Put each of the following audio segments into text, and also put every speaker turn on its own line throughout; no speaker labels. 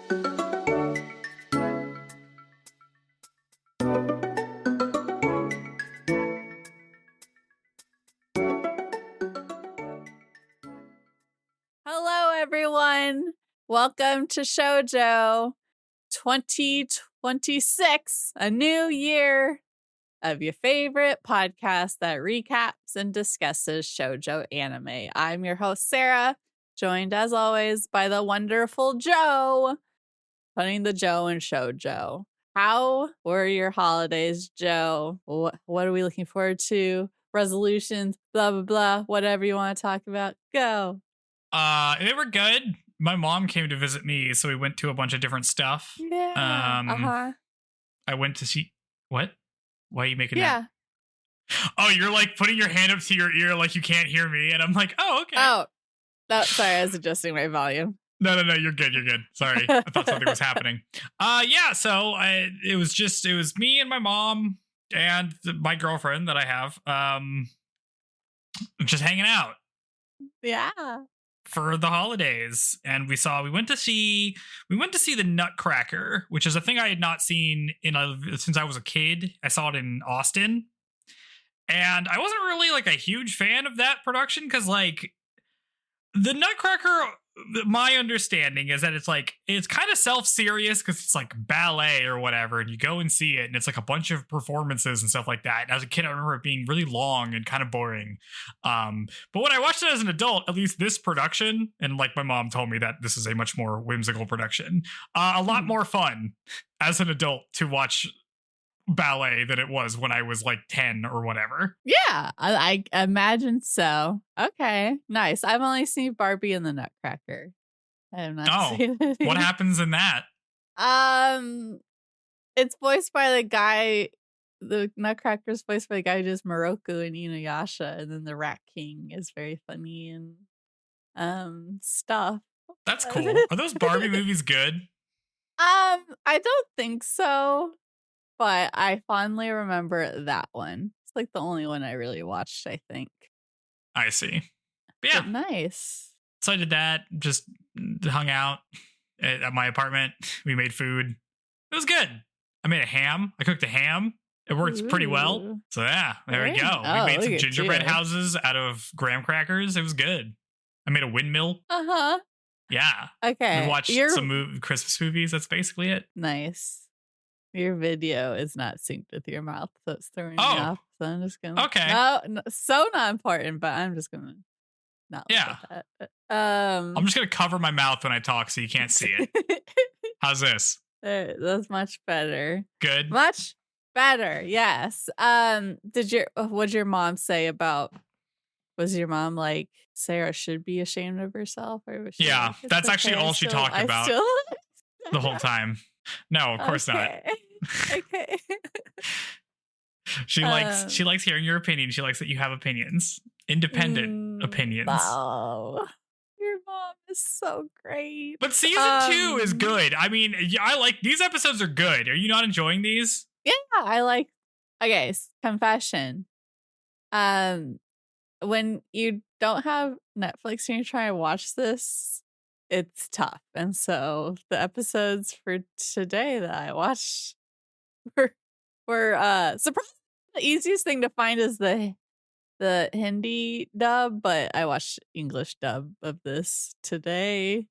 Hello, everyone. Welcome to ShouJoe 2026, a new year of your favorite podcast that recaps and discusses shoujo anime. I'm your host, Sarah, joined as always by the wonderful Joe, putting the Joe in shoujo. How were your holidays, Joe? What are we looking forward to? Resolutions, blah, blah, blah, whatever you want to talk about. Go.
They were good. My mom came to visit me, so we went to a bunch of different stuff.
Yeah.
I went to see what? Why are you making
that?
Oh, you're like putting your hand up to your ear like you can't hear me, and I'm like, oh, okay.
Oh, sorry, I was adjusting my volume.
No, you're good. Sorry, I thought something was happening. So it was me and my mom and my girlfriend that I have, just hanging out.
Yeah.
For the holidays, and we went to see the Nutcracker, which is a thing I had not seen since I was a kid. I saw it in Austin, and I wasn't really like a huge fan of that production because like the Nutcracker, my understanding is that it's kind of self-serious because it's like ballet or whatever, and you go and see it and it's like a bunch of performances and stuff like that. And as a kid, I remember it being really long and kind of boring. But when I watched it as an adult, at least this production, and like my mom told me that this is a much more whimsical production, a lot more fun as an adult to watch ballet than it was when I was like 10 or whatever.
Yeah, I imagine so. Okay, nice. I've only seen Barbie and the Nutcracker. I have not seen anything.
What happens in that?
It's voiced by the guy. The Nutcracker's voiced by the guy who does Moroku and Inuyasha, and then the Rat King is very funny and stuff.
That's cool. Are those Barbie movies good?
I don't think so. But I fondly remember that one. It's like the only one I really watched, I think.
I see. But yeah.
But nice.
So I did that, just hung out at my apartment. We made food. It was good. I made a ham. I cooked a ham. It worked pretty well. So yeah, there we go. We made some gingerbread houses out of graham crackers. It was good. I made a windmill.
Uh-huh.
Yeah.
Okay.
We watched some Christmas movies. That's basically it.
Nice. Your video is not synced with your mouth, so it's throwing me off. So I'm just gonna.
Okay.
No, so not important, but I'm just gonna not.
Yeah.
At that.
I'm just gonna cover my mouth when I talk, so you can't see it. How's this?
That's much better.
Good.
Much better. Yes. What'd your mom say about? Was your mom like Sarah should be ashamed of herself, or was she like,
that's actually all she talked about the whole time. No, of course not.
Okay.
She likes hearing your opinion. She likes that you have opinions. Independent opinions.
Wow. Your mom is so great.
But season 2 is good. I mean, I like these episodes are good. Are you not enjoying these?
Yeah, I like. Okay, confession. When you don't have Netflix and you're trying to watch this, it's tough. And so the episodes for today that I watched were surprisingly the easiest thing to find is the Hindi dub, but I watched English dub of this today.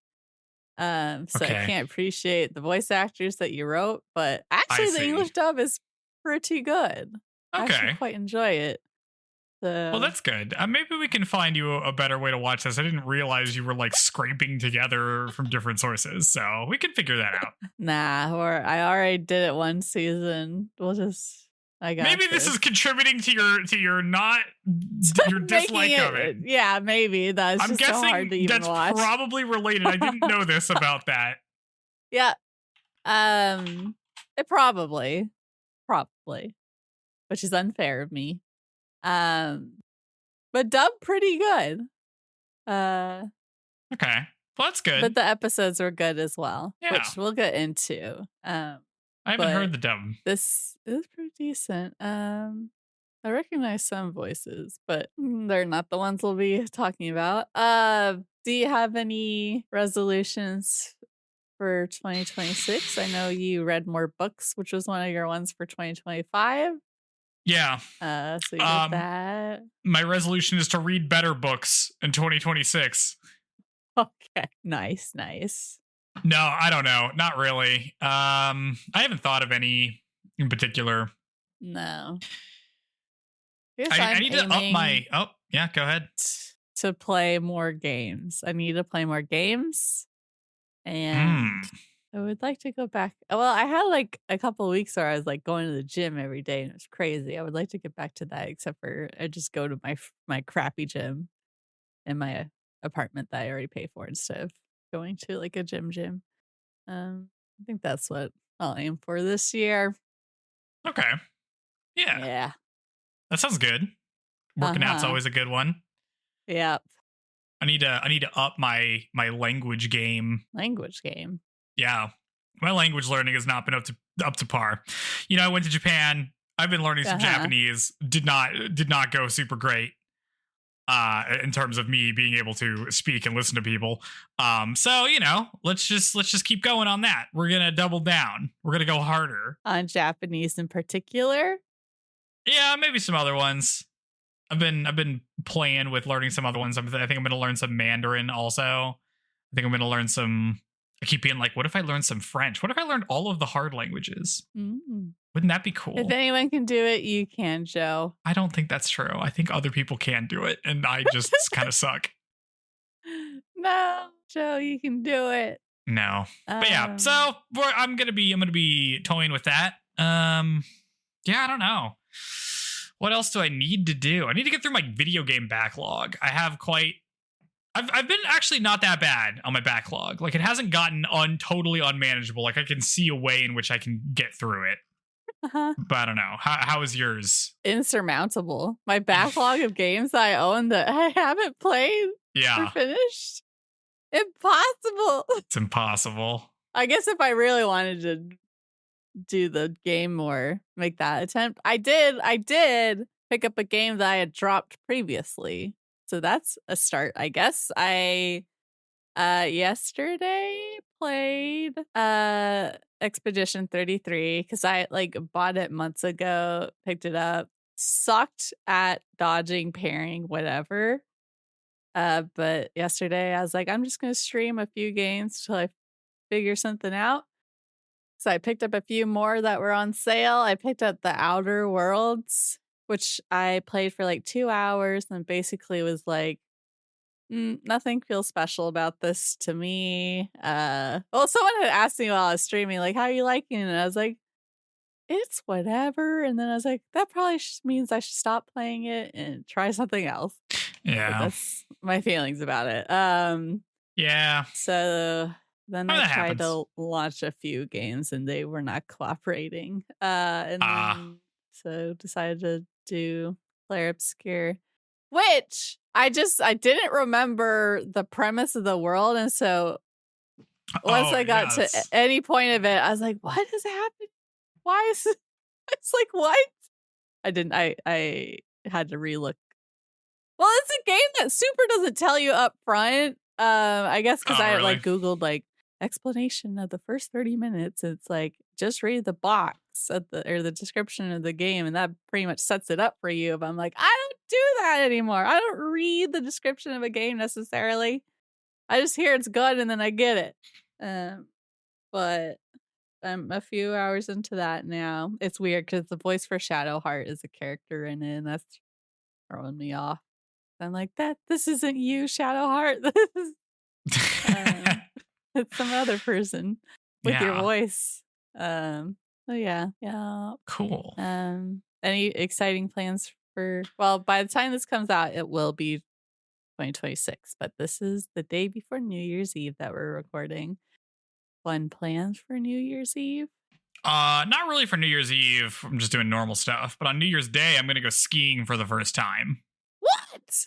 So I can't appreciate the voice actors that you wrote, but actually the English dub is pretty good. I actually quite enjoy it.
Well, that's good. Maybe we can find you a better way to watch this. I didn't realize you were like scraping together from different sources, so we can figure that out.
Nah, or I already did it one season. Maybe
this is contributing to your dislike of it.
Yeah, maybe that's. I'm guessing so hard to even
that's
watch.
Probably related. I didn't know this about that.
Yeah, it probably, which is unfair of me. But dubbed pretty good.
Okay. Well, that's good.
But the episodes were good as well, which we'll get into.
I haven't heard the dub.
This is pretty decent. I recognize some voices, but they're not the ones we'll be talking about. Do you have any resolutions for 2026. I know you read more books, which was one of your ones for 2025.
Yeah.
So you did that.
My resolution is to read better books in 2026.
Okay. Nice.
No, I don't know. Not really. I haven't thought of any in particular.
No.
I need to up my... Oh, yeah, go ahead.
To play more games. I need to play more games. And I would like to go back. Well, I had like a couple of weeks where I was like going to the gym every day and it was crazy. I would like to get back to that, except for I just go to my crappy gym in my apartment that I already pay for instead of going to like a gym. I think that's what I'll aim for this year.
Okay. Yeah. That sounds good. Working out's always a good one.
Yep.
I need to up my language game.
Language game.
Yeah. My language learning has not been up to par. You know, I went to Japan. I've been learning some Japanese. Did not go super great in terms of me being able to speak and listen to people. So, you know, let's just keep going on that. We're going to double down. We're going to go harder.
On Japanese in particular?
Yeah, maybe some other ones. I've been playing with learning some other ones. I think I'm going to learn some Mandarin also. I think I'm going to learn some... I keep being like, what if I learned some French? What if I learned all of the hard languages? Wouldn't that be cool?
If anyone can do it, you can, Joe.
I don't think that's true. I think other people can do it, and I just kind of suck.
No, Joe, you can do it.
No, but yeah. So I'm gonna be toying with that. Yeah, I don't know. What else do I need to do? I need to get through my video game backlog. I've been actually not that bad on my backlog. Like, it hasn't gotten totally unmanageable. Like, I can see a way in which I can get through it. But I don't know. How is yours?
Insurmountable. My backlog of games that I own that I haven't played or finished. Impossible.
It's impossible.
I guess if I really wanted to do the game more, make that attempt. I did pick up a game that I had dropped previously. So that's a start, I guess. I yesterday played Expedition 33 because I like bought it months ago, picked it up, sucked at dodging, parrying, whatever. But yesterday I was like, I'm just gonna stream a few games till I figure something out. So I picked up a few more that were on sale. I picked up The Outer Worlds, which I played for like 2 hours and basically was like, nothing feels special about this to me. Well, someone had asked me while I was streaming, like, how are you liking it? And I was like, it's whatever. And then I was like, that probably means I should stop playing it and try something else.
Yeah.
But that's my feelings about it.
Yeah.
So then I tried
happens.
to launch a few games and they were not cooperating. And then so decided to do Player Obscure, which I didn't remember the premise of the world. And so once I got to any point of it, I was like, what is happening? Why is it? It's like, what? I had to relook. Well, it's a game that super doesn't tell you up front. I guess because I like Googled like explanation of the first 30 minutes. It's like, just read the box or the description of the game, and that pretty much sets it up for you. If I'm like, I don't do that anymore. I don't read the description of a game necessarily. I just hear it's good and then I get it. But I'm a few hours into that now. It's weird because the voice for Shadowheart is a character in it, and that's throwing me off. I'm like, this isn't you, Shadowheart. It's some other person with your voice. So yeah.
Cool.
Any exciting plans for? Well, by the time this comes out, it will be 2026. But this is the day before New Year's Eve that we're recording. Fun plans for New Year's Eve?
Not really for New Year's Eve. I'm just doing normal stuff. But on New Year's Day, I'm gonna go skiing for the first time.
What?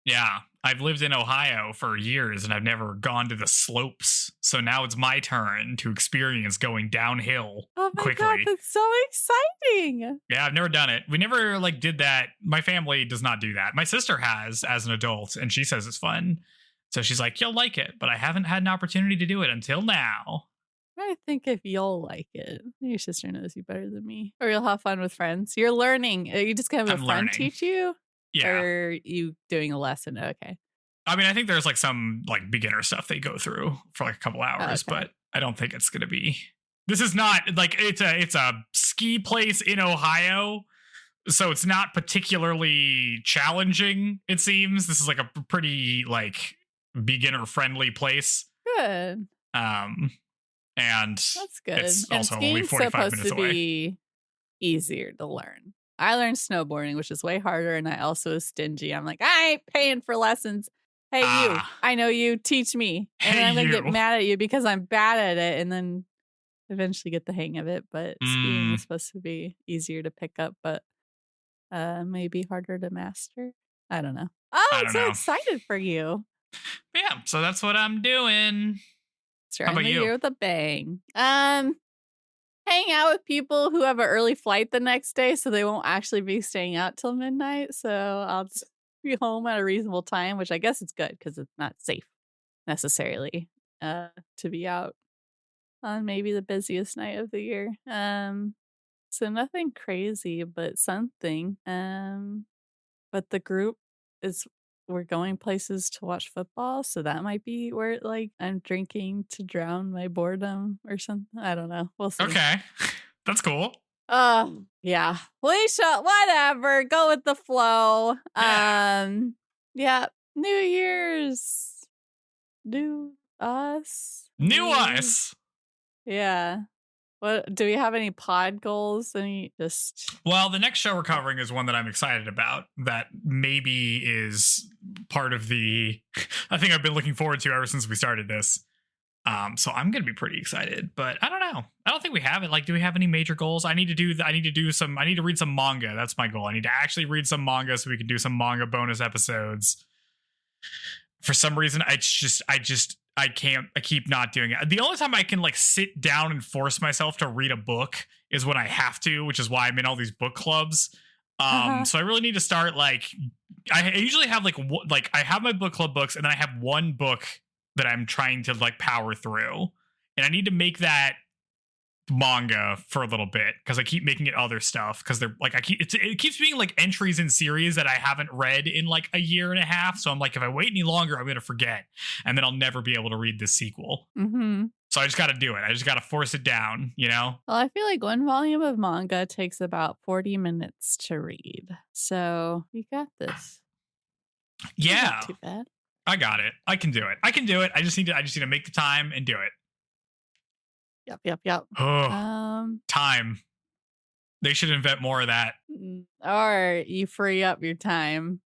Yeah, I've lived in Ohio for years and I've never gone to the slopes. So now it's my turn to experience going downhill quickly.
God, that's so exciting.
Yeah, I've never done it. We never did that. My family does not do that. My sister has as an adult and she says it's fun. So she's like, you'll like it, but I haven't had an opportunity to do it until now.
I think if you'll like it, your sister knows you better than me. Or you'll have fun with friends. You're learning. Are you just going to have a friend teach you?
Yeah.
Or are you doing a lesson? Okay.
I mean, I think there's like some like beginner stuff they go through for like a couple hours, but I don't think it's going to be. This is not like it's a ski place in Ohio. So it's not particularly challenging, it seems. This is like a pretty like beginner friendly place.
Good.
And
that's good.
It's
and
also only 45 minutes away.
Be easier to learn. I learned snowboarding, which is way harder, and I also was stingy. I'm like, I ain't paying for lessons. Hey, you, I know you, teach me. And then I'm going to get mad at you because I'm bad at it, and then eventually get the hang of it. But skiing is supposed to be easier to pick up, but maybe harder to master. I don't know. Oh, I'm so excited for you.
Yeah, so that's what I'm doing.
Starting the year with a bang. Hang out with people who have an early flight the next day, so they won't actually be staying out till midnight. So I'll just be home at a reasonable time, which I guess it's good because it's not safe necessarily to be out on maybe the busiest night of the year. So nothing crazy, but something. But the group is. We're going places to watch football, so that might be where like I'm drinking to drown my boredom or something. I don't know. We'll see.
Okay, that's cool.
Yeah. We shall whatever. Go with the flow. Yeah. New Year's. New us. Yeah. What do we have any pod goals?
Well, the next show we're covering is one that I'm excited about. That maybe is part of the I think I've been looking forward to ever since we started this. So I'm gonna be pretty excited, but I don't know. I don't think we have it. Like, do we have any major goals? I need to read some manga. That's my goal. I need to actually read some manga so we can do some manga bonus episodes. For some reason, I keep not doing it. The only time I can like sit down and force myself to read a book is when I have to, which is why I'm in all these book clubs. So I really need to start like, I usually have like I have my book club books and then I have one book that I'm trying to like power through, and I need to make that manga for a little bit because I keep making it other stuff because they're like it keeps being like entries in series that I haven't read in like a year and a half. So I'm like, if I wait any longer, I'm gonna forget, and then I'll never be able to read the sequel. So I just got to do it. I just got to force it down, you know?
Well, I feel like one volume of manga takes about 40 minutes to read. So you got this.
Yeah.
Not too bad.
I got it. I can do it. I just need to make the time and do it.
Yep.
Oh, time. They should invent more of that.
Or you free up your time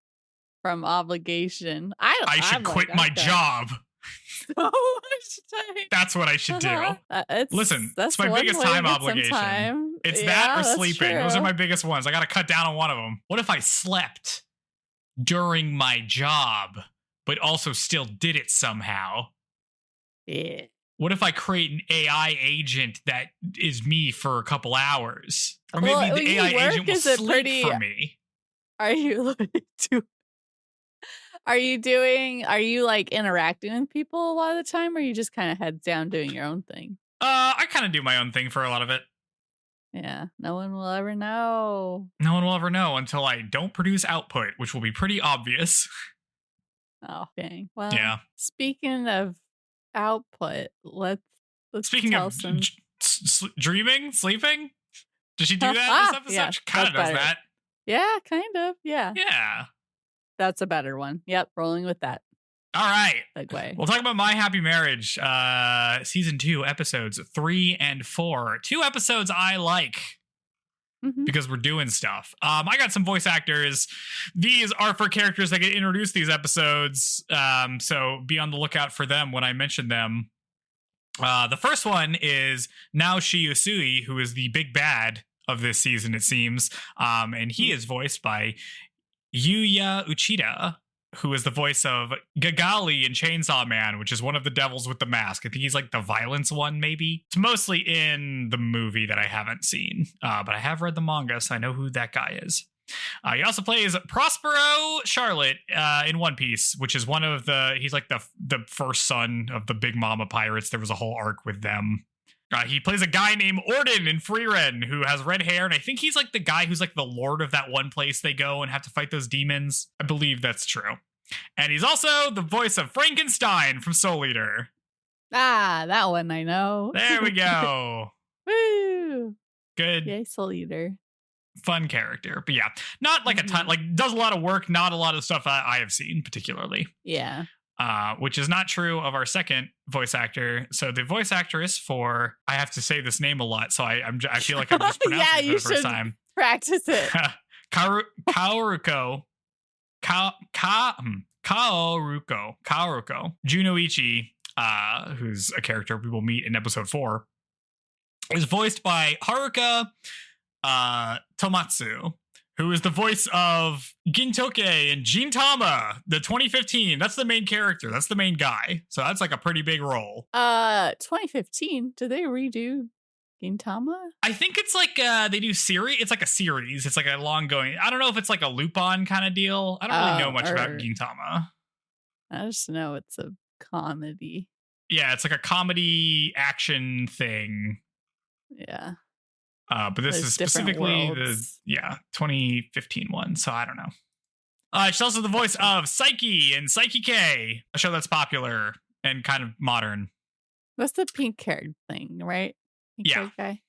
from obligation.
I should quit my job.
So much time.
That's what I should do. Listen, that's my biggest time obligation. It's that or sleeping. True. Those are my biggest ones. I got to cut down on one of them. What if I slept during my job, but also still did it somehow?
Yeah.
What if I create an AI agent that is me for a couple hours? Or maybe the AI agent will sleep for me.
Are you Are you like interacting with people a lot of the time, or are you just kind of heads down doing your own thing?
I kind of do my own thing for a lot of it.
Yeah, no one will ever know.
No one will ever know until I don't produce output, which will be pretty obvious.
Oh, dang. Well,
yeah.
Speaking of output, let's
speaking of dreaming, sleeping. Does she do that in this episode?
Yeah,
she kind of does that.
Yeah, kind of. Yeah.
Yeah.
That's a better one. Yep, rolling with that.
All right.
Segue.
We'll talk about My Happy Marriage, season 2, episodes 3 and 4. 2 episodes I like. Because we're doing stuff. I got some voice actors. These are for characters that get introduced these episodes. So be on the lookout for them when I mention them. The first one is Naoshi Usui, who is the big bad of this season, it seems. And he is voiced by Yuya Uchida, who is the voice of Gagali in Chainsaw Man, which is one of the devils with the mask. I think he's like the violence one, maybe. It's mostly in the movie that I haven't seen, but I have read the manga, so I know who that guy is. He also plays Prospero Charlotte in One Piece, which is one of he's like the first son of the Big Mama pirates. There was a whole arc with them. He plays a guy named Orden in Freeren who has red hair, and I think he's like the guy who's like the lord of that one place they go and have to fight those demons. I believe that's true. And he's also the voice of Frankenstein from Soul Eater.
Ah, that one I know.
There we go.
Woo!
Good.
Yay, Soul Eater.
Fun character. But yeah, not like a ton, like does a lot of work, not a lot of stuff I have seen particularly.
Yeah.
Which is not true of our second voice actor. So the voice actress for, I have to say this name a lot, so I feel like I'm just pronouncing it for the first time.
Practice it.
Kaoruko Junoichi, who's a character we will meet in episode 4, is voiced by Haruka Tomatsu, who is the voice of Gintoke and Gintama, the 2015. That's the main character. That's the main guy. So that's like a pretty big role.
2015. Did they redo Gintama?
I think it's like they do series. It's like a series. It's like a long going. I don't know if it's like a Lupin kind of deal. I don't really know much about Gintama.
I just know it's a comedy.
Yeah, it's like a comedy action thing.
Yeah.
But this is specifically the 2015 one, so I don't know. She's also the voice of Psyche in Psyche K, a show that's popular and kind of modern.
That's the pink-haired thing, right? Pink-haired guy?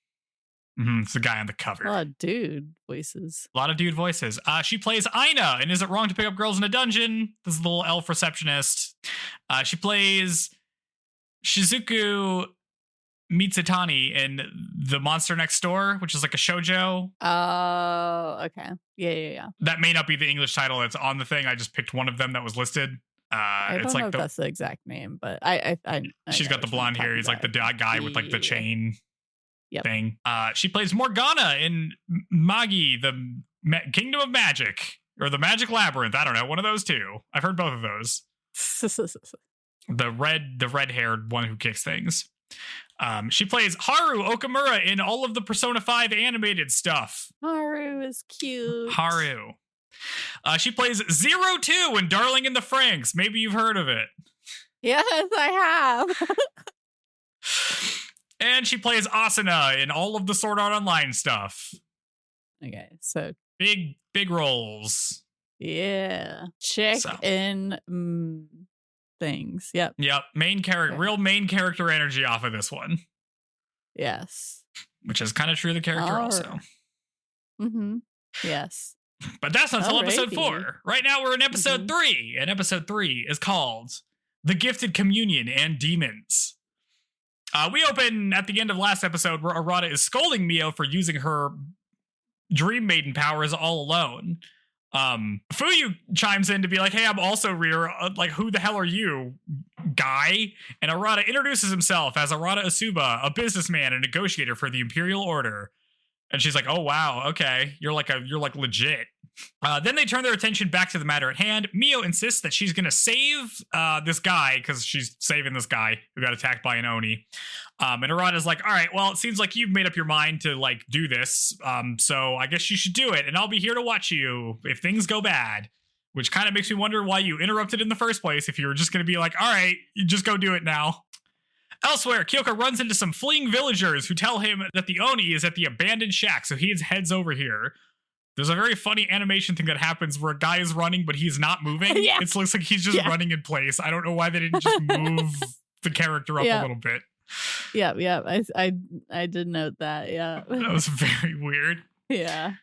Mm-hmm, it's the guy on the cover.
A lot of dude voices.
A lot of dude voices. She plays Aina in Is It Wrong to Pick Up Girls in a Dungeon? This is the little elf receptionist. She plays Shizuku Mitsutani in The Monster Next Door, which is like a ShouJoe.
Oh, okay. Yeah.
That may not be the English title that's on the thing. I just picked one of them that was listed.
I don't know if that's the exact name, but I
she's got the blonde hair. He's like the guy with like the chain thing. She plays Morgana in Magi, the Kingdom of Magic, or the Magic Labyrinth. I don't know, one of those two. I've heard both of those. The red-haired one who kicks things. She plays Haru Okamura in all of the Persona 5 animated stuff.
Haru is cute.
Haru. She plays 02 in Darling in the Franxx. Maybe you've heard of it.
Yes, I have.
And she plays Asuna in all of the Sword Art Online stuff.
Okay, so
big roles.
Yeah. In things. Yep.
Main character, real main character energy off of this one.
Yes.
Which is kind of true of the character also.
Mm-hmm. Yes.
But that's not until episode 4. Right now we're in episode 3, and episode 3 is called The Gifted Communion and Demons. We open at the end of last episode where Arata is scolding Mio for using her Dream Maiden powers all alone. Fuyu chimes in to be like, hey, I'm also Rear. Like, who the hell are you, guy? And Arata introduces himself as Arata Asuba, a businessman and negotiator for the Imperial Order. And she's like, oh, wow, okay. You're like legit. Then they turn their attention back to the matter at hand. Mio insists that she's going to save this guy because she's saving this guy who got attacked by an Oni. And Arata's like, all right, well, it seems like you've made up your mind to like do this. So I guess you should do it. And I'll be here to watch you if things go bad, which kind of makes me wonder why you interrupted in the first place. If you were just going to be like, all right, you just go do it now. Elsewhere, Kyoka runs into some fleeing villagers who tell him that the Oni is at the abandoned shack, so he heads over here. There's a very funny animation thing that happens where a guy is running, but he's not moving.
Yeah.
It looks like he's just running in place. I don't know why they didn't just move the character up a little bit.
Yeah. I did note that, yeah.
That was very weird.
Yeah.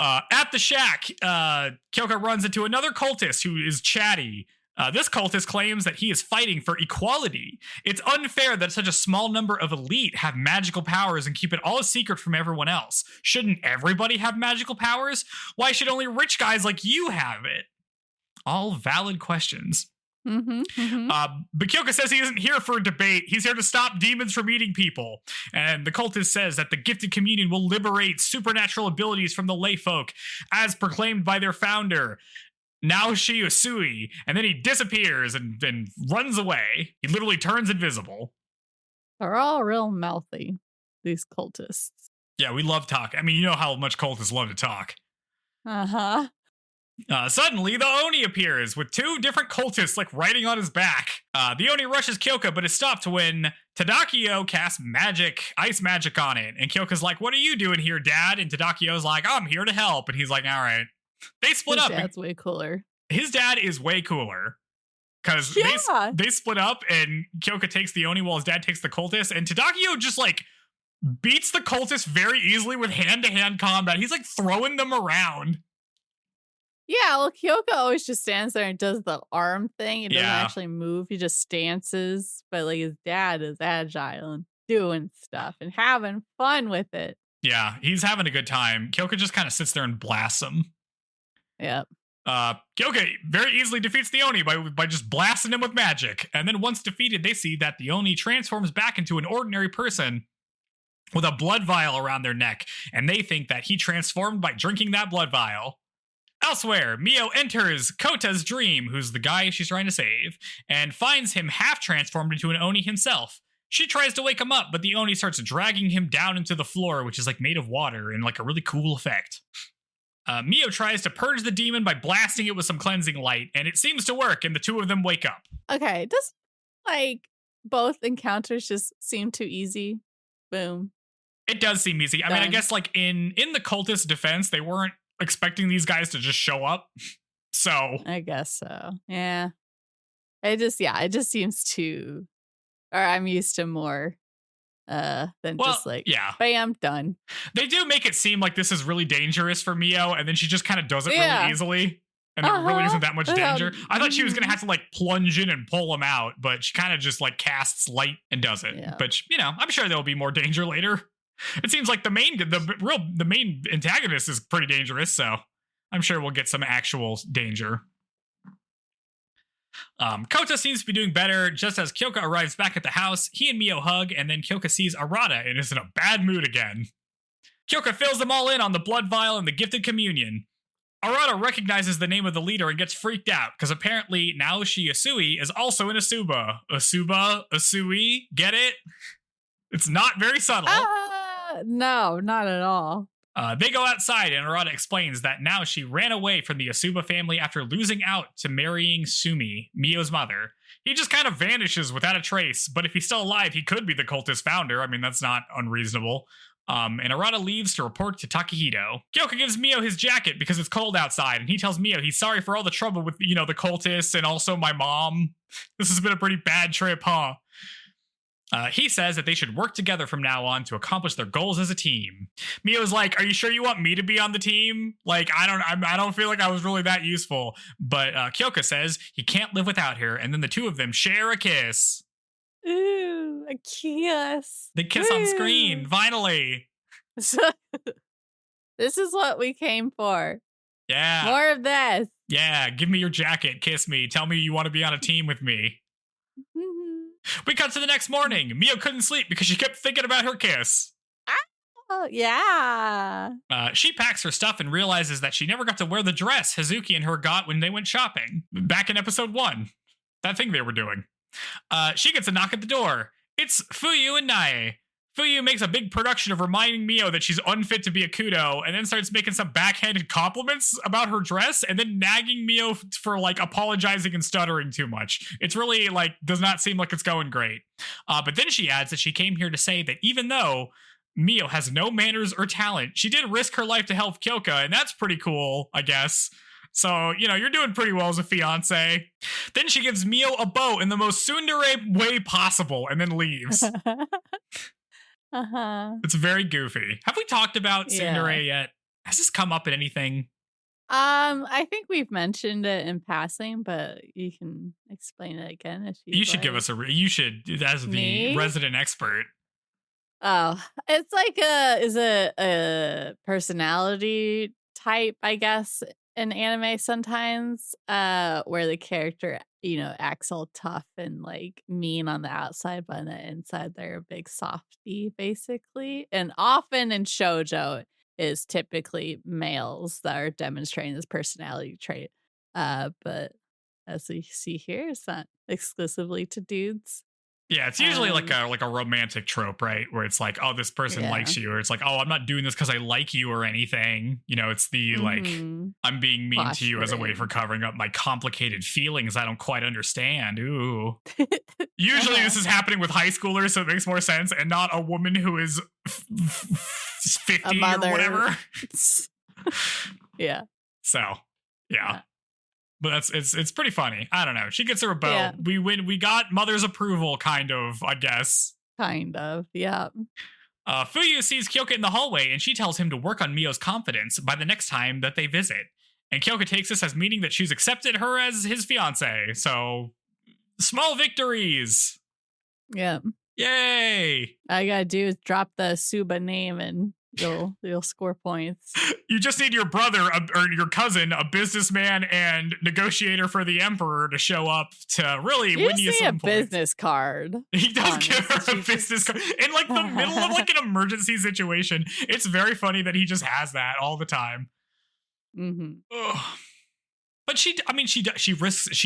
At the shack, Kyoka runs into another cultist who is chatty. This cultist claims that he is fighting for equality. It's unfair that such a small number of elite have magical powers and keep it all a secret from everyone else. Shouldn't everybody have magical powers? Why should only rich guys like you have it? All valid questions. But Kyoka says he isn't here for a debate. He's here to stop demons from eating people. And the cultist says that the gifted communion will liberate supernatural abilities from the lay folk, as proclaimed by their founder, Naoshi Usui, and then he disappears and then runs away. He literally turns invisible.
They're all real mouthy, these cultists.
Yeah, we love talk. I mean, you know how much cultists love to talk.
Uh-huh.
Suddenly, the Oni appears with two different cultists like riding on his back. The Oni rushes Kyoka, but is stopped when Tadakio casts ice magic on it. And Kyoka's like, "What are you doing here, Dad?" And Tadakio's like, "I'm here to help." And he's like, "All right." They split up.
Dad's way cooler.
His dad is way cooler. Because they split up and Kyoka takes the Oni while his dad takes the cultist. And Tadakio just like beats the cultist very easily with hand-to-hand combat. He's like throwing them around.
Yeah, well, Kyoka always just stands there and does the arm thing. He doesn't actually move. He just stances. But like his dad is agile and doing stuff and having fun with it.
Yeah, he's having a good time. Kyoka just kind of sits there and blasts him.
Yep.
Kyoka very easily defeats the Oni by just blasting him with magic. And then once defeated, they see that the Oni transforms back into an ordinary person with a blood vial around their neck. And they think that he transformed by drinking that blood vial. Elsewhere, Mio enters Kota's dream, who's the guy she's trying to save, and finds him half transformed into an Oni himself. She tries to wake him up, but the Oni starts dragging him down into the floor, which is like made of water and like a really cool effect. Mio tries to purge the demon by blasting it with some cleansing light, and it seems to work, and the two of them wake up.
Okay, does like both encounters just seem too easy? Boom.
It does seem easy. I mean, I guess like in the cultist defense, they weren't expecting these guys to just show up. So
I guess so. Yeah. It just seems too, or I'm used to more than just like, bam, done.
They do make it seem like this is really dangerous for Mio, and then she just kind of does it really easily. And there really isn't that much danger. I thought she was going to have to like plunge in and pull him out, but she kind of just like casts light and does it. Yeah. But you know, I'm sure there'll be more danger later. It seems like the main antagonist is pretty dangerous, so I'm sure we'll get some actual danger. Kota seems to be doing better. Just as Kyoka arrives back at the house, he and Mio hug, and then Kyoka sees Arata and is in a bad mood again. Kyoka fills them all in on the blood vial and the gifted communion. Arata recognizes the name of the leader and gets freaked out, because apparently Naoshi Asui is also in Asuba. Asui, get it? It's not very subtle.
No, not at all.
They go outside, and Arata explains that now she ran away from the Asuba family after losing out to marrying Sumi, Mio's mother. He just kind of vanishes without a trace, but if he's still alive, he could be the cultist founder. I mean, that's not unreasonable. And Arata leaves to report to Takahito. Kyoka gives Mio his jacket because it's cold outside, and he tells Mio he's sorry for all the trouble with, the cultists and also my mom. This has been a pretty bad trip, huh? He says that they should work together from now on to accomplish their goals as a team. Mio's like, "Are you sure you want me to be on the team? Like, I don't feel like I was really that useful." But Kyoka says he can't live without her, and then the two of them share a kiss.
Ooh, a kiss.
They kiss on screen, finally.
This is what we came for.
Yeah.
More of this.
Yeah, give me your jacket, kiss me, tell me you want to be on a team with me. We cut to the next morning. Mio couldn't sleep because she kept thinking about her kiss.
Oh, yeah.
She packs her stuff and realizes that she never got to wear the dress Hazuki and her got when they went shopping. Back in episode 1. That thing they were doing. She gets a knock at the door. It's Fuyu and Nae. Fuyu makes a big production of reminding Mio that she's unfit to be a kudo, and then starts making some backhanded compliments about her dress, and then nagging Mio for like apologizing and stuttering too much. It's really like does not seem like it's going great. But then she adds that she came here to say that even though Mio has no manners or talent, she did risk her life to help Kyoka, and that's pretty cool, I guess. So, you're doing pretty well as a fiance. Then she gives Mio a bow in the most tsundere way possible, and then leaves. It's very goofy. Have we talked about tsundere yet? Has this come up in anything?
I think we've mentioned it in passing, but you can explain it again if you
should give us you should, as the resident expert.
Oh, it's like is a personality type, I guess, in anime sometimes, where the character, acts all tough and like mean on the outside, but on the inside they're a big softie, basically. And often in ShouJoe is typically males that are demonstrating this personality trait. But as we see here, it's not exclusively to dudes.
Yeah, it's usually like a romantic trope, right? Where it's like, oh, this person likes you, or it's like, oh, I'm not doing this because I like you or anything. You know, it's the like, I'm being mean to you as a way for covering up my complicated feelings I don't quite understand. Ooh. Usually this is happening with high schoolers, so it makes more sense, and not a woman who is 50 or whatever.
Yeah.
So, yeah. But it's pretty funny. I don't know. She gets her a bow. Yeah. We win. We got mother's approval, kind of, I guess.
Kind of, yeah.
Fuyu sees Kyoka in the hallway, and she tells him to work on Mio's confidence by the next time that they visit. And Kyoka takes this as meaning that she's accepted her as his fiance. So, small victories.
Yeah.
Yay.
All you gotta do is drop the Suba name and you'll score points.
You just need your brother or your cousin, a businessman and negotiator for the emperor, to show up to really win you some points.
Business card.
He does give her a business card in like the middle of like an emergency situation. It's very funny that he just has that all the time. But she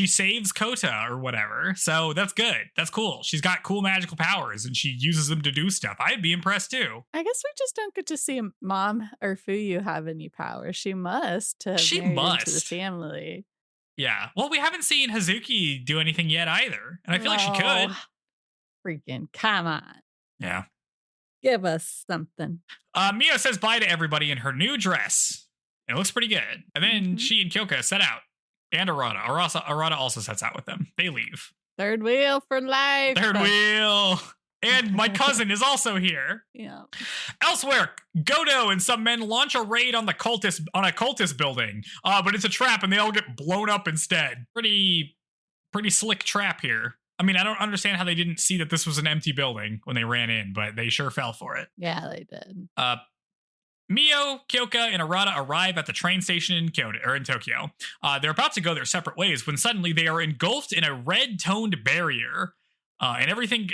saves Kota or whatever, so that's good. That's cool. She's got cool magical powers, and she uses them to do stuff. I'd be impressed too.
I guess we just don't get to see Mom or Fuyu have any powers. She must have married into the family.
Yeah. Well, we haven't seen Hazuki do anything yet either, and I feel like she could.
Freaking come on.
Yeah.
Give us something.
Mio says bye to everybody in her new dress. It looks pretty good. And then she and Kyoka set out. And Arata also sets out with them. They leave.
Third wheel for life.
Third wheel. And my cousin is also here.
Yeah.
Elsewhere, Godo and some men launch a raid on a cultist building. But it's a trap and they all get blown up instead. Pretty slick trap here. I mean, I don't understand how they didn't see that this was an empty building when they ran in, but they sure fell for it.
Yeah, they did.
Mio, Kyoka, and Arata arrive at the train station in Tokyo. They're about to go their separate ways when suddenly they are engulfed in a red-toned barrier. And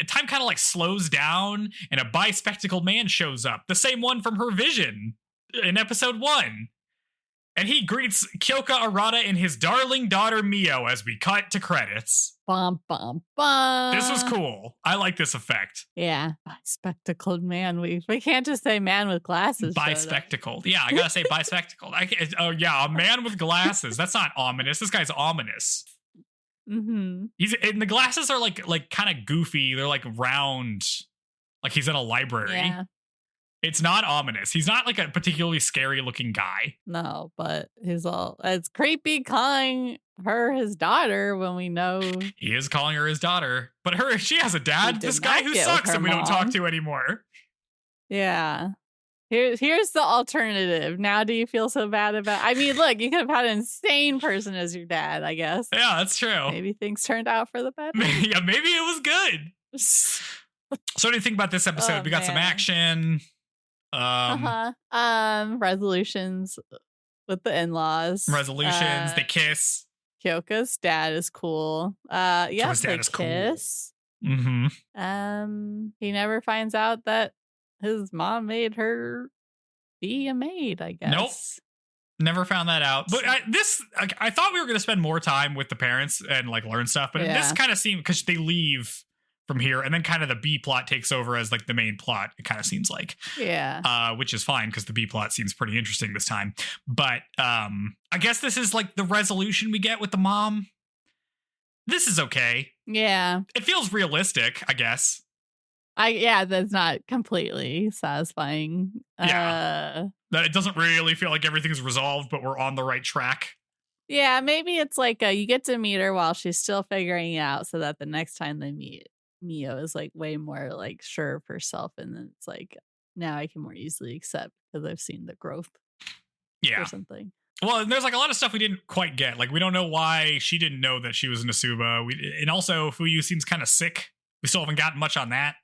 time kind of like slows down, and a bi-spectacled man shows up. The same one from her vision in episode 1. And he greets Kyoka, Arata, and his darling daughter Mio as we cut to credits.
Bum, bum, bum.
This was cool. I like this effect.
Yeah. Bi-spectacled man. We can't just say man with glasses.
Bi-spectacled. Yeah, I gotta say bi-spectacled. Oh, yeah, a man with glasses. That's not ominous. This guy's ominous. And the glasses are like kind of goofy. They're like round, like he's in a library.
Yeah.
It's not ominous. He's not like a particularly scary looking guy.
No, but it's creepy calling her his daughter when we know
he is calling her his daughter. But she has a dad. This guy who sucks and we don't talk to anymore.
Yeah. Here's the alternative. Now do you feel so bad about I mean, look, you could have had an insane person as your dad, I guess.
Yeah, that's true.
Maybe things turned out for the better.
Yeah, maybe it was good. So what do you think about this episode? We got some action.
Resolutions with the in-laws.
Resolutions. They kiss.
Kyoka's dad is cool. Yeah, they kiss.
Cool.
He never finds out that his mom made her be a maid, I guess.
Nope. Never found that out. But I thought we were going to spend more time with the parents and like learn stuff. But this kind of seemed, because they leave from here, and then kind of the B plot takes over as like the main plot. It kind of seems like, which is fine because the B plot seems pretty interesting this time. But I guess this is like the resolution we get with the mom. This is okay.
Yeah,
it feels realistic, I guess.
That's not completely satisfying.
That it doesn't really feel like everything's resolved, but we're on the right track.
Yeah, maybe it's like you get to meet her while she's still figuring it out, so that the next time they meet, Mio is like way more like sure of herself, and then it's like now I can more easily accept because I've seen the growth.
Yeah,
or something.
Well, there's like a lot of stuff we didn't quite get. Like we don't know why she didn't know that she was an Asuba. And also Fuyu seems kind of sick. We still haven't gotten much on that.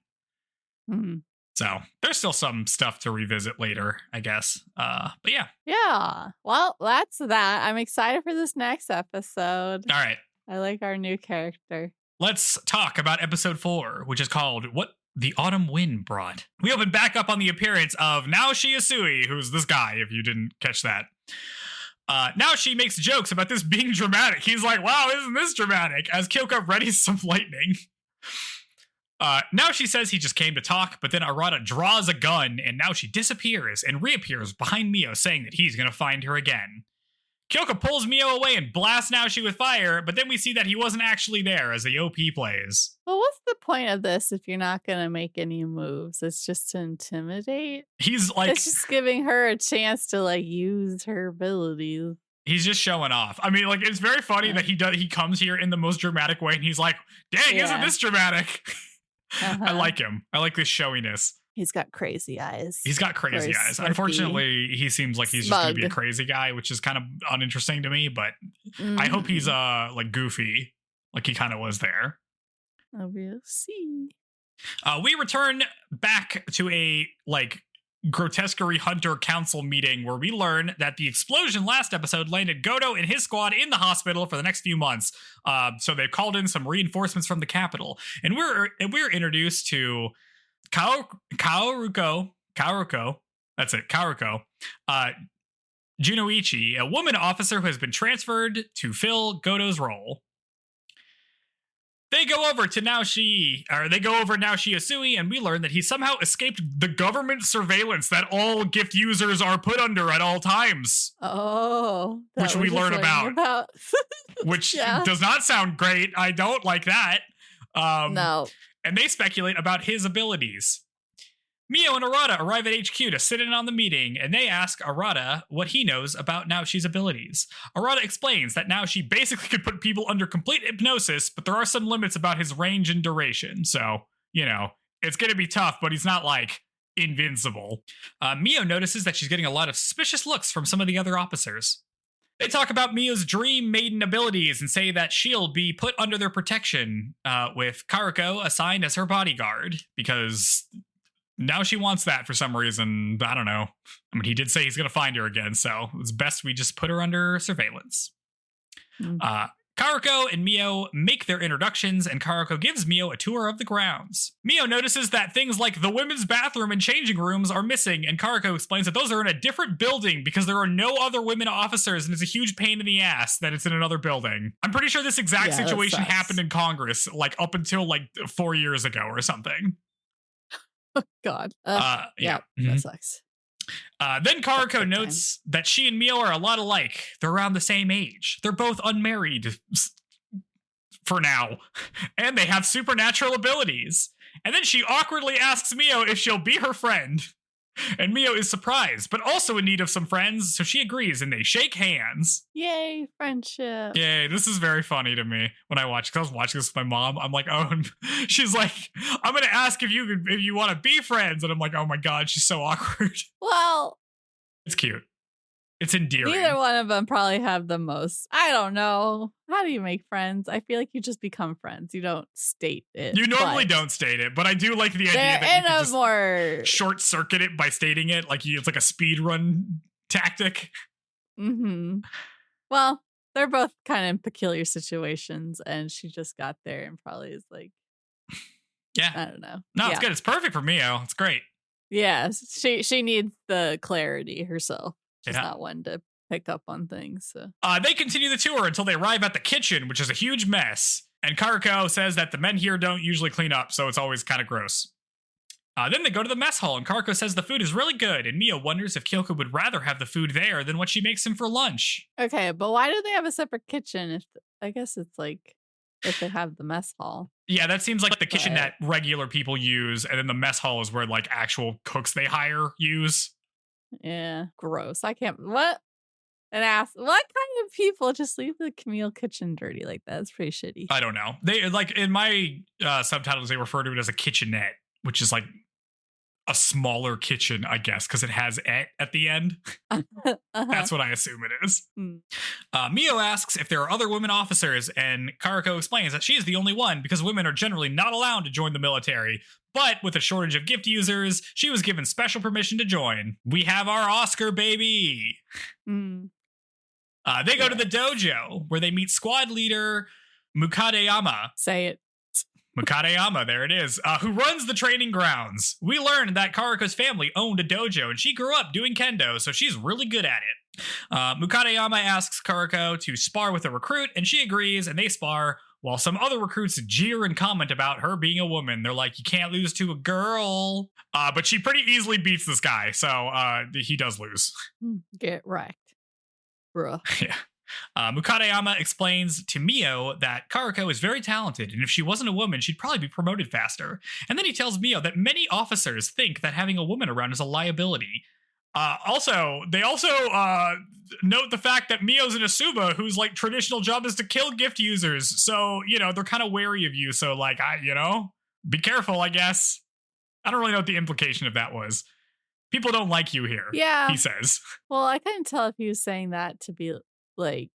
So there's still some stuff to revisit later, I guess. But yeah.
Yeah. Well, that's that. I'm excited for this next episode.
All right.
I like our new character.
Let's talk about episode 4, which is called What the Autumn Wind Brought. We open back up on the appearance of Naoshi Isui, who's this guy, if you didn't catch that. Naoshi makes jokes about this being dramatic. He's like, wow, isn't this dramatic? As Kyoka readies some lightning. Now she says he just came to talk, but then Arata draws a gun, and now she disappears and reappears behind Mio, saying that he's going to find her again. Kyoko pulls Mio away and blasts Naoshi with fire, but then we see that he wasn't actually there as the OP plays.
Well, what's the point of this if you're not going to make any moves? It's just to intimidate?
He's like...
It's just giving her a chance to, like, use her abilities.
He's just showing off. I mean, like, it's very funny that he comes here in the most dramatic way, and he's like, dang, isn't this dramatic? I like him. I like this showiness.
He's got crazy eyes.
He's got crazy eyes.
Smirky.
Unfortunately, he seems like he's just going to be a crazy guy, which is kind of uninteresting to me, but I hope he's like goofy, like he kind of was there.
We'll see.
We return back to a like grotesquerie hunter council meeting where we learn that the explosion last episode landed Goto and his squad in the hospital for the next few months. So they've called in some reinforcements from the capital, and we're introduced to Kaoruko, that's it, Kaoruko, Junoichi, a woman officer who has been transferred to fill Goto's role. They go over Naoshi Asui, and we learn that he somehow escaped the government surveillance that all gift users are put under at all times.
Oh,
which we learn about. Which does not sound great. I don't like that. No. And they speculate about his abilities. Mio and Arata arrive at HQ to sit in on the meeting, and they ask Arata what he knows about Naoshi's abilities. Arata explains that Naoshi basically could put people under complete hypnosis, but there are some limits about his range and duration. So, you know, it's going to be tough, but he's not like invincible. Mio notices that she's getting a lot of suspicious looks from some of the other officers. They talk about Mio's dream maiden abilities and say that she'll be put under their protection, with Karuko assigned as her bodyguard, because now she wants that for some reason. I don't know. I mean, he did say he's going to find her again, so it's best we just put her under surveillance. Karuko and Mio make their introductions, and Karuko gives Mio a tour of the grounds. Mio notices that things like the women's bathroom and changing rooms are missing, and Karuko explains that those are in a different building because there are no other women officers, and it's a huge pain in the ass that it's in another building. I'm pretty sure this exact situation happened in Congress, like up until like 4 years ago or something.
Oh, God. That sucks.
Then Karuko notes that she and Mio are a lot alike. They're around the same age. They're both unmarried for now, and they have supernatural abilities. And then she awkwardly asks Mio if she'll be her friend. And Mio is surprised, but also in need of some friends, so she agrees, and they shake hands.
Yay, friendship.
Yay, this is very funny to me when I watch, because I was watching this with my mom. I'm like, oh, she's like, I'm going to ask if you want to be friends. And I'm like, oh my God, she's so awkward.
Well,
it's cute. It's endearing.
Neither one of them probably have the most. I don't know. How do you make friends? I feel like you just become friends. You don't state it.
You normally don't state it, but I do like the idea that you can just short circuit it by stating it. Like it's like a speed run tactic.
Mm-hmm. Well, they're both kind of in peculiar situations, and she just got there and probably is like,
yeah,
I don't know.
No, it's good. It's perfect for Mio. It's great.
Yeah, she needs the clarity herself. She's not one to pick up on things. So.
They continue the tour until they arrive at the kitchen, which is a huge mess. And Karuko says that the men here don't usually clean up, so it's always kind of gross. Then they go to the mess hall, and Karuko says the food is really good, and Mio wonders if Kyoko would rather have the food there than what she makes him for lunch.
Okay, but why do they have a separate kitchen? I guess it's like if they have the mess hall.
Yeah, that seems like the kitchen that regular people use, and then the mess hall is where like actual cooks they hire use.
Yeah, gross. I can't. What? What kind of people just leave the Camille kitchen dirty like that? It's pretty shitty.
I don't know. They like in my subtitles they refer to it as a kitchenette, which is like a smaller kitchen, I guess, because it has "et" at the end. That's what I assume it is. Mio asks if there are other women officers, and Karuko explains that she is the only one because women are generally not allowed to join the military. But with a shortage of gift users, she was given special permission to join. We have our Oscar, baby. They go to the dojo where they meet squad leader Mukadeyama.
Say it.
Mukadeyama, there it is, who runs the training grounds. We learned that Karuko's family owned a dojo, and she grew up doing kendo, so she's really good at it. Mukadeyama asks Karuko to spar with a recruit, and she agrees, and they spar while some other recruits jeer and comment about her being a woman. They're like, you can't lose to a girl. But she pretty easily beats this guy, so he does lose.
Get wrecked. Bruh.
Yeah. Mukadayama explains to Mio that Karako is very talented, and if she wasn't a woman, she'd probably be promoted faster. And then he tells Mio that many officers think that having a woman around is a liability. They also note the fact that Mio's an Asuba whose like traditional job is to kill gift users. So, they're kind of wary of you. So like, be careful, I guess. I don't really know what the implication of that was. People don't like you here.
Yeah.
He says.
Well, I couldn't tell if he was saying that to be like,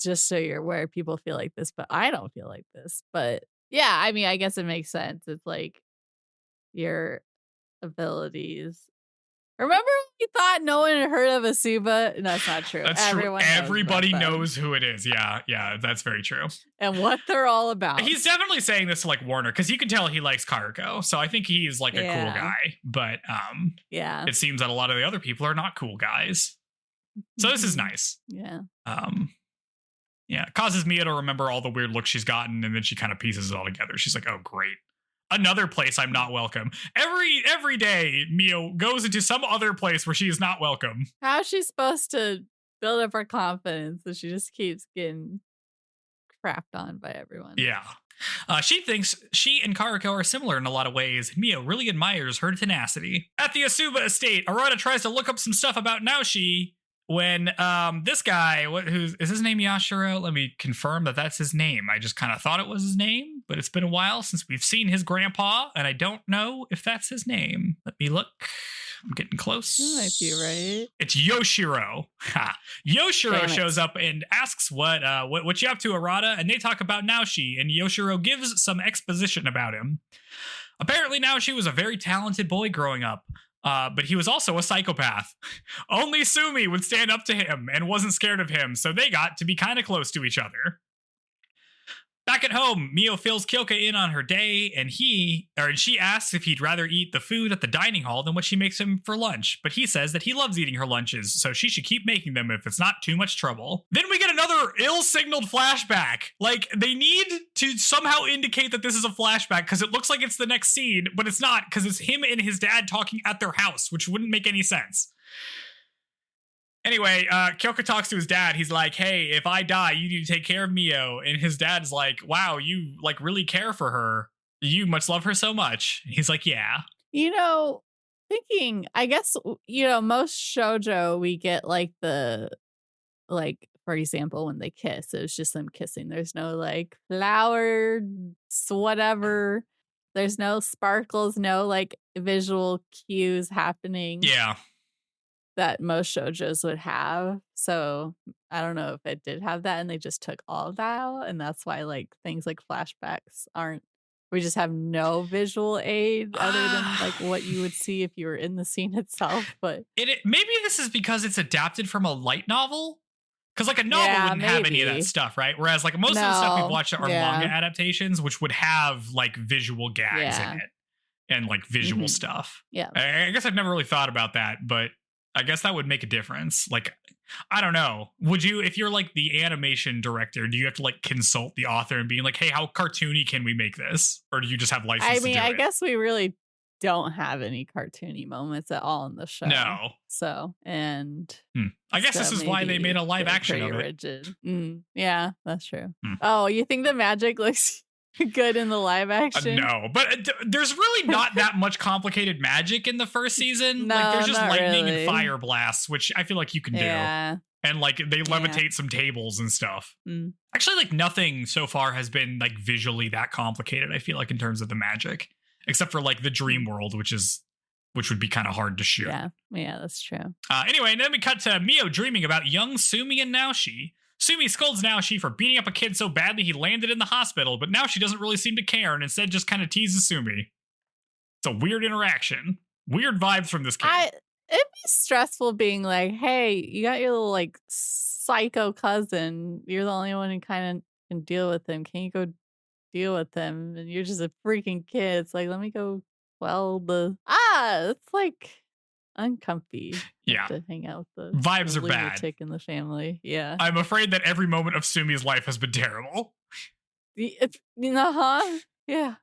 just so you're aware, people feel like this, but I don't feel like this. But yeah, I mean, I guess it makes sense. It's like your abilities. Remember when you thought no one had heard of Asuba? That's not true.
That's true. Everybody knows who it is. Yeah, that's very true.
And what they're all about.
He's definitely saying this to like Warner because you can tell he likes Karako. So I think he's like a cool guy. But it seems that a lot of the other people are not cool guys. So this is nice.
Yeah.
It causes Mia to remember all the weird looks she's gotten, and then she kind of pieces it all together. She's like, oh, great. Another place I'm not welcome. Every day, Mio goes into some other place where she is not welcome.
How is she supposed to build up her confidence if she just keeps getting crapped on by everyone?
Yeah. She thinks she and Karako are similar in a lot of ways. Mio really admires her tenacity. At the Asuba estate, Arata tries to look up some stuff about Naoshi when this guy, is his name Yashiro? Let me confirm that that's his name. I just kind of thought it was his name, but it's been a while since we've seen his grandpa, and I don't know if that's his name. Let me look. I'm getting close.
That might be right.
It's Yoshiro. Yoshiro shows up and asks what you up to, Arata, and they talk about Naoshi, and Yoshiro gives some exposition about him. Apparently Naoshi was a very talented boy growing up. But he was also a psychopath. Only Sumi would stand up to him and wasn't scared of him, so they got to be kind of close to each other. Back at home, Mio fills Kyoka in on her day, and she asks if he'd rather eat the food at the dining hall than what she makes him for lunch. But he says that he loves eating her lunches, so she should keep making them if it's not too much trouble. Then we get another ill-signaled flashback. Like, they need to somehow indicate that this is a flashback, because it looks like it's the next scene, but it's not, because it's him and his dad talking at their house, which wouldn't make any sense. Anyway, Kyoka talks to his dad. He's like, hey, if I die, you need to take care of Mio. And his dad's like, wow, you like really care for her. You must love her so much. He's like, yeah.
Thinking, I guess, most shoujo, we get like for example, when they kiss, it was just them kissing. There's no like flowers, whatever. There's no sparkles, no like visual cues happening.
Yeah.
That most shoujos would have. So I don't know if it did have that and they just took all of that out. And that's why like things like flashbacks we just have no visual aid other than like what you would see if you were in the scene itself. But
maybe this is because it's adapted from a light novel. Because like a novel wouldn't have any of that stuff, right? Whereas like most of the stuff we've watched are manga adaptations, which would have like visual gags in it and like visual stuff.
Yeah.
I guess I've never really thought about that, but I guess that would make a difference. Like, I don't know. Would you, if you're like the animation director, do you have to like consult the author and be like, hey, how cartoony can we make this? Or do you just have license to do it?
I guess we really don't have any cartoony moments at all in the show.
No.
So, and
I guess this is why they made a live action of it.
Rigid. Yeah, that's true. Oh, you think the magic looks good in the live action?
No, but there's really not that much complicated magic in the first season.
No,
like there's just lightning
really.
And fire blasts, which I feel like you can do. And like they levitate some tables and stuff. Actually, like nothing so far has been like visually that complicated, I feel like, in terms of the magic. Except for like the dream world, which would be kind of hard to shoot.
Yeah, that's true.
Anyway, and then we cut to Mio dreaming about young Sumi and Naoshi. Sumi scolds Naoshi for beating up a kid so badly he landed in the hospital, but Naoshi doesn't really seem to care and instead just kind of teases Sumi. It's a weird interaction. Weird vibes from this kid.
It'd be stressful being like, hey, you got your little like psycho cousin. You're the only one who kind of can deal with him. Can you go deal with him? And you're just a freaking kid. It's like, let me go it's like uncomfy.
Yeah.
To hang out with
Vibes
the
are bad.
lunatic in the family. Yeah.
I'm afraid that every moment of Sumi's life has been terrible.
It's, yeah.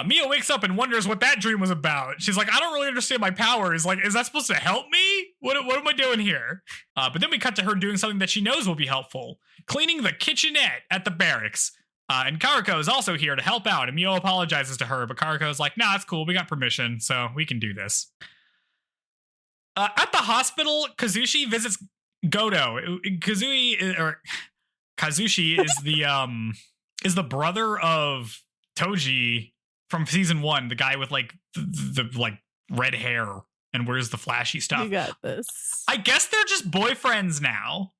Mia wakes up and wonders what that dream was about. She's like, I don't really understand my powers. Like, is that supposed to help me? What am I doing here? But then we cut to her doing something that she knows will be helpful. Cleaning the kitchenette at the barracks. And Karako is also here to help out. And Mio apologizes to her, but Karako's like, nah, it's cool. We got permission, so we can do this. At the hospital, Kazushi visits Goto. Kazushi is the brother of Toji from season 1, the guy with like the like red hair and wears the flashy stuff.
You got this.
I guess they're just boyfriends now.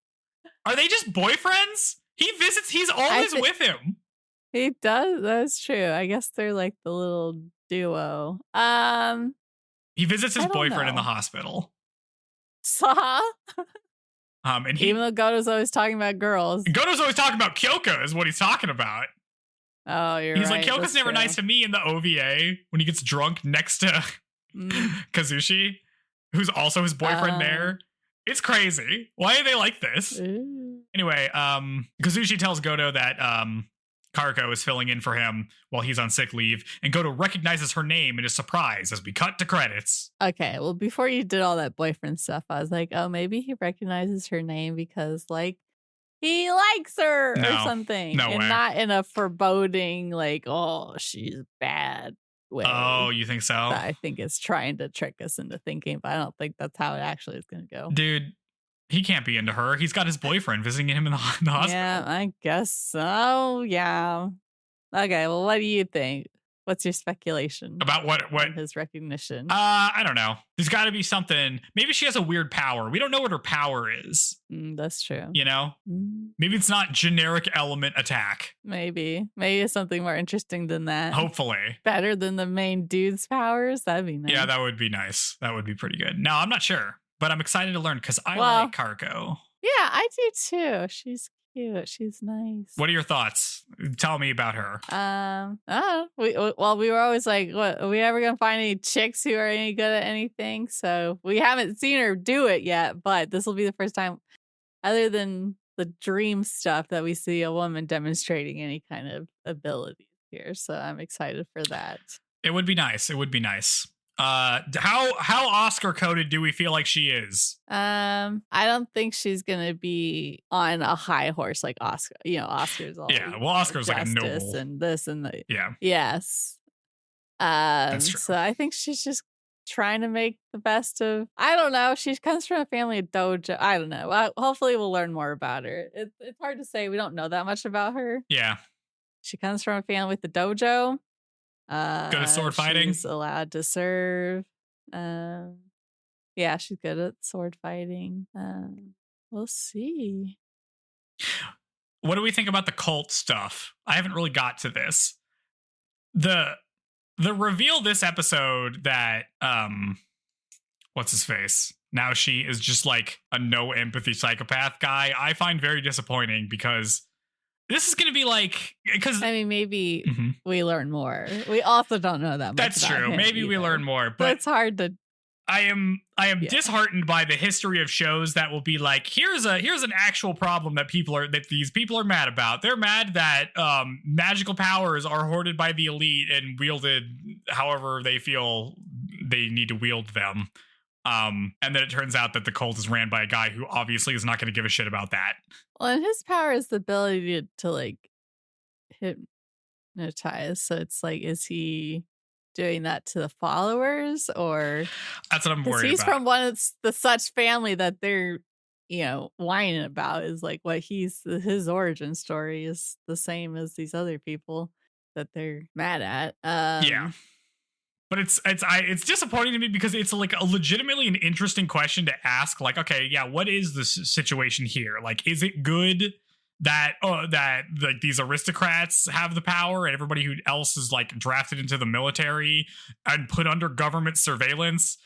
Are they just boyfriends? He visits, he's always with him.
He does, that's true. I guess they're like the little duo.
He visits his boyfriend in the hospital. And
even though Goto's always talking about girls.
Goto's always talking about Kyoko is what he's talking about.
Oh,
He's like, Kyoko's never nice to me in the OVA when he gets drunk next to Kazushi, who's also his boyfriend there. It's crazy. Why are they like this? Anyway, Kazushi tells Goto that Karako is filling in for him while he's on sick leave, and Goto recognizes her name and is surprised as we cut to credits.
Okay, well, before you did all that boyfriend stuff, I was like, oh, maybe he recognizes her name because, like, he likes her or something.
No way.
Not in a foreboding, like, oh, she's bad way.
Oh, you think so?
That I think it's trying to trick us into thinking, but I don't think that's how it actually is going to go.
Dude, he can't be into her. He's got his boyfriend visiting him in the hospital.
Yeah, I guess so. Yeah. Okay, well, what do you think? What's your speculation
about what
his recognition?
I don't know. There's got to be something. Maybe she has a weird power. We don't know what her power is.
That's true.
You know, maybe it's not generic element attack.
Maybe it's something more interesting than that.
Hopefully,
better than the main dude's powers. That'd be nice.
Yeah, that would be nice. That would be pretty good. No, I'm not sure, but I'm excited to learn because I like Karako.
Yeah, I do too. She's cute. She's nice.
What are your thoughts? Tell me about her.
We were always like, what, are we ever gonna find any chicks who are any good at anything? So we haven't seen her do it yet, but this will be the first time, other than the dream stuff, that we see a woman demonstrating any kind of ability here. So I'm excited for that.
It would be nice. It would be nice. How Oscar coded do we feel like she is?
I don't think she's gonna be on a high horse like Oscar. You know, Oscar's all
Oscar's like a noble
and this and the
yeah.
Yes.
That's true.
So I think she's just trying to make the best of. I don't know. She comes from a family of dojo. I don't know. Hopefully, we'll learn more about her. It's hard to say. We don't know that much about her.
Yeah.
She comes from a family with the dojo.
Good at sword fighting.
She's allowed to serve. Yeah, she's good at sword fighting. We'll see.
What do we think about the cult stuff? I haven't really got to this. The reveal this episode that what's his face? Now she is just like a no empathy psychopath guy. I find very disappointing because this is going to be like, because
I mean, maybe we learn more. We also don't know that much.
That's true. Maybe we learn more, but
it's hard to.
I am disheartened by the history of shows that will be like, here's an actual problem that these people are mad about. They're mad that magical powers are hoarded by the elite and wielded however they feel they need to wield them. And then it turns out that the cult is ran by a guy who obviously is not going to give a shit about that.
Well, and his power is the ability to like hypnotize. So it's like, is he doing that to the followers, or
that's what I'm worried about?
He's from one of the such family that they're, whining about, is like what his origin story is the same as these other people that they're mad at.
Yeah. But it's disappointing to me because it's like a legitimately an interesting question to ask. Like, okay, yeah, what is the situation here? Like, is it good that like these aristocrats have the power and everybody who else is like drafted into the military and put under government surveillance?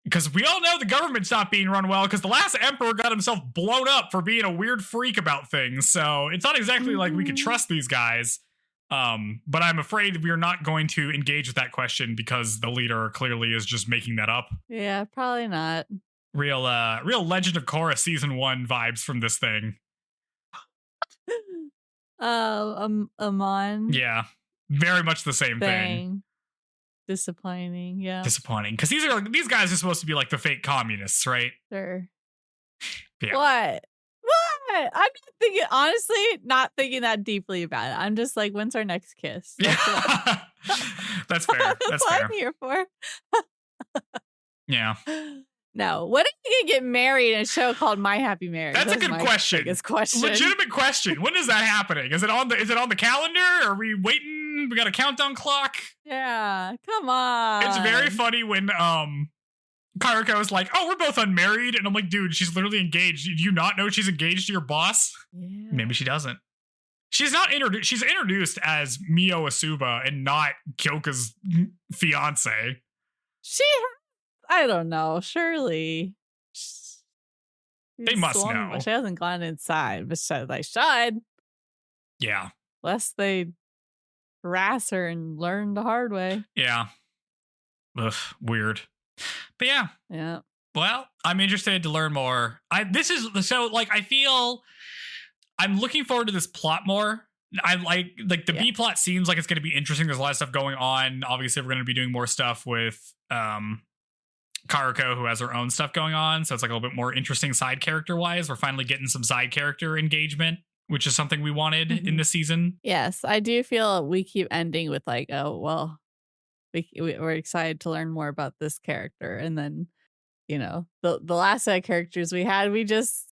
Because we all know the government's not being run well because the last emperor got himself blown up for being a weird freak about things. So it's not exactly like we could trust these guys. But I'm afraid we are not going to engage with that question because the leader clearly is just making that up.
Yeah, probably not.
Real Legend of Korra season 1 vibes from this thing.
Amon.
Yeah, very much the same thing.
Disappointing. Yeah.
Disappointing because these guys are supposed to be like the fake communists, right?
Sure.
Yeah.
What? I'm not thinking, honestly, not thinking that deeply about it. I'm just like, when's our next kiss?
Yeah. That's fair.
That's what I'm here for.
Yeah.
No. When are you gonna get married in a show called My Happy Marriage?
That's a good question. Legitimate question. When is that happening? Is it on the calendar? Are we waiting? We got a countdown clock?
Yeah. Come on.
It's very funny when Karuko is like, oh, we're both unmarried. And I'm like, dude, she's literally engaged. Do you not know she's engaged to your boss?
Yeah.
Maybe she doesn't. She's not introduced. She's introduced as Mio Asuba and not Kyoka's fiance.
I don't know. Surely.
They must know.
She hasn't gone inside, but they should.
Yeah.
Lest they harass her and learn the hard way.
Yeah. Ugh, weird. But yeah.
Yeah.
Well, I'm interested to learn more. I feel I'm looking forward to this plot more. I like the B plot seems like it's going to be interesting. There's a lot of stuff going on. Obviously, we're going to be doing more stuff with Karuko, who has her own stuff going on. So it's like a little bit more interesting side character wise. We're finally getting some side character engagement, which is something we wanted in this season.
Yes, I do feel we keep ending with like, oh, well, we're excited to learn more about this character. And then, the last set of characters we had, we just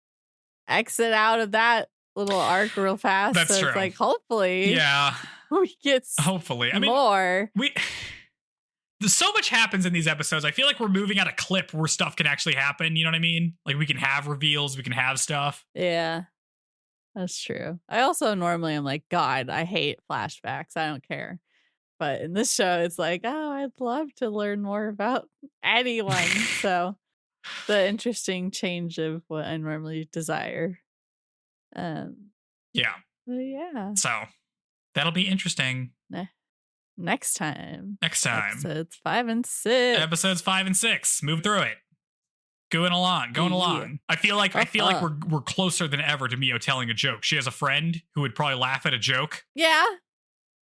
exit out of that little arc real fast.
That's
so
true.
It's like, hopefully, we get more.
So much happens in these episodes. I feel like we're moving at a clip where stuff can actually happen. You know what I mean? Like we can have reveals, we can have stuff.
Yeah, that's true. I also normally am like, God, I hate flashbacks. I don't care. But in this show, it's like, oh, I'd love to learn more about anyone. So the interesting change of what I normally desire.
Yeah.
Yeah.
So that'll be interesting.
Next time.
Episodes
5 and 6.
Episodes 5 and 6. Move through it. Going along. I feel like we're closer than ever to Mio telling a joke. She has a friend who would probably laugh at a joke.
Yeah.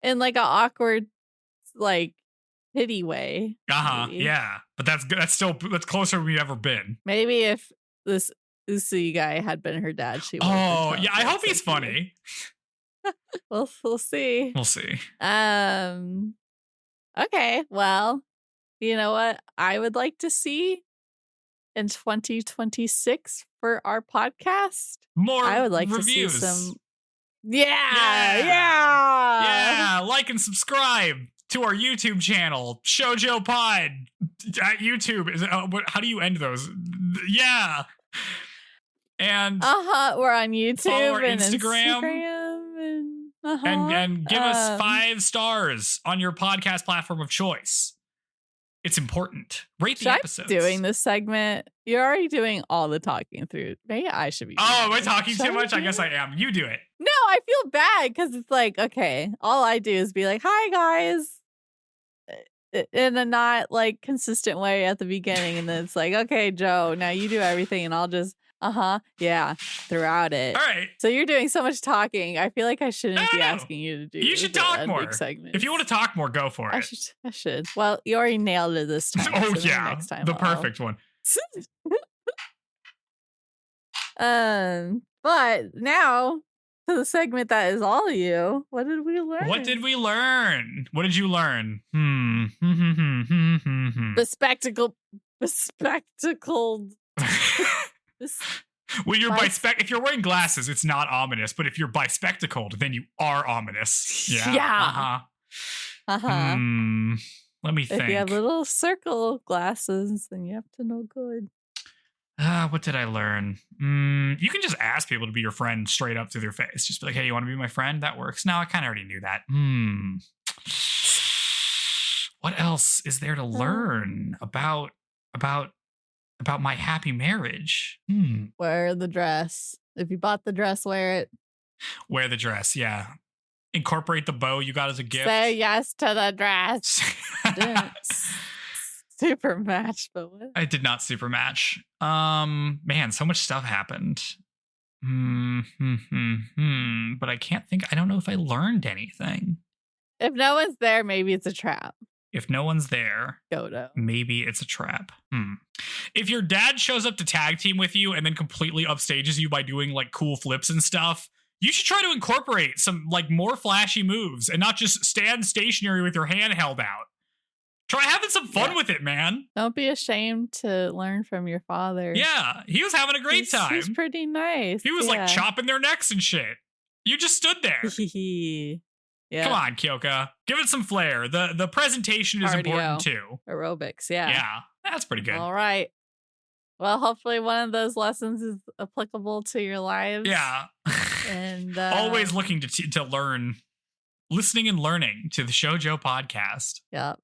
In like an awkward, like pity way.
Yeah. But that's closer than we've ever been.
Maybe if this Usi guy had been her dad, she would.
Oh, yeah. I hope he's funny.
We'll see.
We'll see.
Okay. Well, you know what I would like to see in 2026 for our podcast?
More
I would like
reviews.
To see some. Yeah.
Like and subscribe to our YouTube channel, ShouJoe Pod at YouTube. How do you end those? Yeah. And
we're on YouTube,
follow our
and
Instagram and give us 5 stars on your podcast platform of choice. It's important. Rate the episodes.
Doing this segment. You're already doing all the talking through. Maybe I should be.
Oh, am I talking too much? I guess I am. You do it.
No, I feel bad because it's like, okay, all I do is be like, hi guys, in a not like consistent way at the beginning. And then it's like, okay, Joe, now you do everything and I'll just, yeah, throughout it.
All right.
So you're doing so much talking. I feel like I shouldn't be asking you to do.
You should talk more. If you want to talk more, go for it.
I should. Well, you already nailed it this time.
Oh,
so
yeah.
Next time
the perfect one.
But now to the segment that is all of you. What did we learn?
What did you learn?
Bespectacled.
When you're if you're wearing glasses, it's not ominous. But if you're bi-spectacled, then you are ominous. Yeah. Let me think.
If you have little circle glasses, then you have to know good.
What did I learn? You can just ask people to be your friend straight up to their face. Just be like, hey, you want to be my friend? That works. No, I kind of already knew that. What else is there to learn about my happy marriage?
Wear the dress. If you bought the dress, wear it.
Wear the dress, yeah. Incorporate the bow you got as a gift.
Say yes to the dress. Didn't super match, but what?
I did not super match. Man, so much stuff happened. But I can't think. I don't know if I learned anything.
If no one's there, maybe it's a trap.
If no one's there,
Dodo.
maybe it's a trap. If your dad shows up to tag team with you and then completely upstages you by doing like cool flips and stuff, you should try to incorporate some like more flashy moves and not just stand stationary with your hand held out. Try having some fun with it, man.
Don't be ashamed to learn from your father.
Yeah, he was having a great time.
He's pretty nice.
He was like chopping their necks and shit. You just stood there.
Yeah.
Come on, Kyoka. Give it some flair. The presentation is important too.
Aerobics, yeah.
Yeah, that's pretty good.
All right. Well, hopefully one of those lessons is applicable to your lives.
Yeah.
And
always looking to learn, listening and learning to the ShouJoe podcast.
Yep.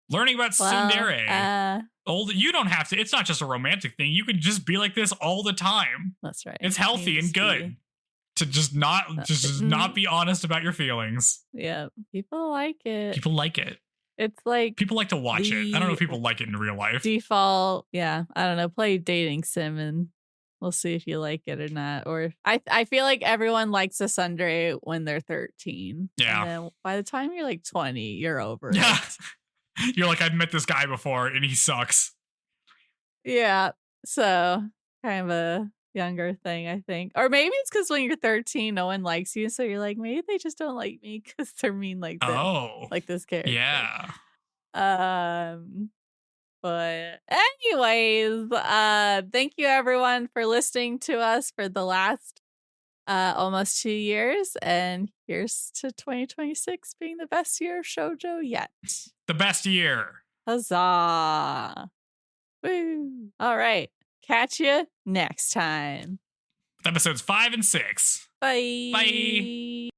Learning about tsundere. You don't have to. It's not just a romantic thing. You can just be like this all the time.
That's right.
It's healthy and good to just not be honest about your feelings.
Yeah, people like it.
People like it.
It's like
people like to watch it. I don't know if people like it in real life.
Default, yeah. I don't know. Play dating sim and we'll see if you like it or not. Or I feel like everyone likes a tsundere when they're 13.
Yeah.
And then by the time you're like 20, you're over it.
You're like, I've met this guy before and he sucks.
Yeah. So kind of a younger thing, I think. Or maybe it's because when you're 13, no one likes you. So you're like, maybe they just don't like me because they're mean like this.
Oh.
Like this character.
Yeah.
But anyways, thank you everyone for listening to us for the last almost 2 years, and here's to 2026 being the best year of ShouJoe yet.
The best year.
Huzzah. Woo. All right. Catch you next time.
Episodes 5 and 6.
Bye.
Bye.